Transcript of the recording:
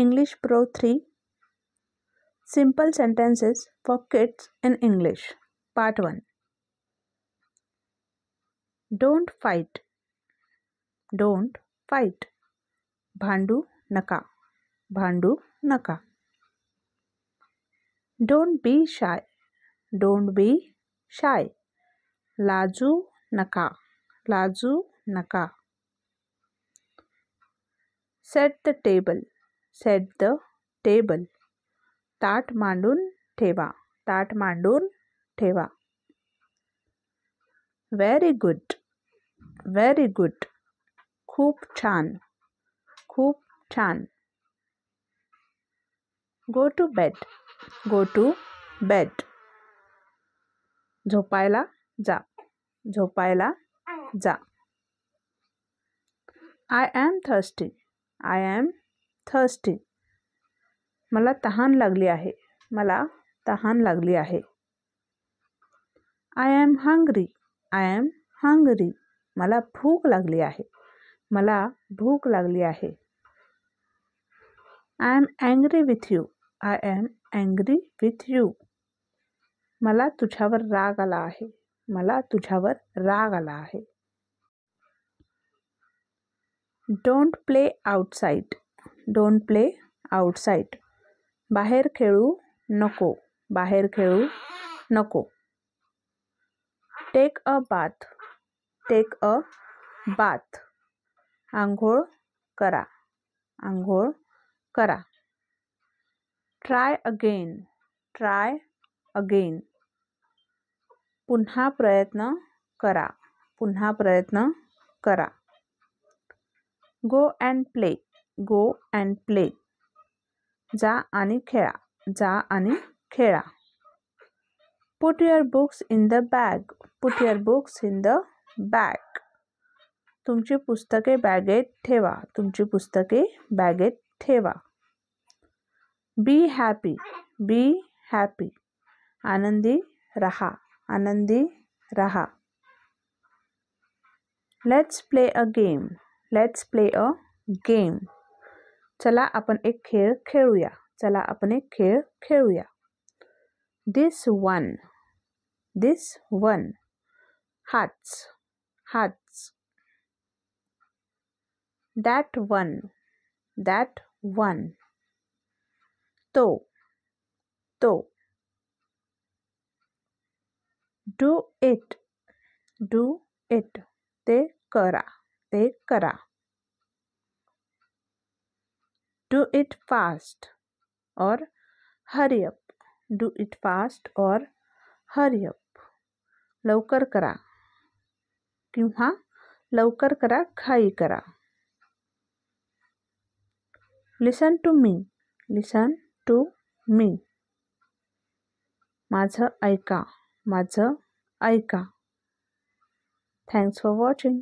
English Pro 3 Simple Sentences for Kids in English Part 1 Don't fight. Don't fight. भांडू नका. भांडू नका. Don't be shy. Don't be shy. लाजू नका. लाजू नका. Set the table. Set the table. ताट मांडून ठेवा. ताट मांडून ठेवा. Very good. Very good. खूप छान. खूप छान. Go to bed. Go to bed. झोपायला जा. झोपायला जा. I am thirsty. I am thirsty. मला तहान लागली आहे. मला तहान लागली आहे. I am hungry. I am hungry. मला भूक लागली आहे. मला भूक लागली आहे. I am angry with you. I am angry with you. मला तुझ्यावर राग आला आहे. मला तुझ्यावर राग आला आहे. Don't play outside. Don't play outside. बाहेर खेळू नको. बाहेर खेळू नको. Take a bath. Take a bath. आंघोळ करा. आंघोळ करा. Try again. Try again. पुन्हा प्रयत्न करा. पुन्हा प्रयत्न करा. Go and play. Go and play. जा आणि खेळा. जा आणि खेळा. Put your books in the bag. Put your books in the bag. तुमची पुस्तके बॅगेत ठेवा. तुमची पुस्तके बॅगेत ठेवा. Be happy. Be happy. आनंदी रहा. आनंदी रहा. Let's play a game. Let's play a game. चला आपण एक खेळ खेळूया. चला आपण एक खेळ खेळूया. This one. This one. Hats. Hats. That one. That one. तो. तो. Do it. Do it. ते करा. ते करा. Do it fast or hurry up. Do it fast or hurry up. लवकर करा किंवा लवकर करा, घाई करा. Listen to me. Listen to me. माझं ऐका. माझं ऐका. Thanks for watching.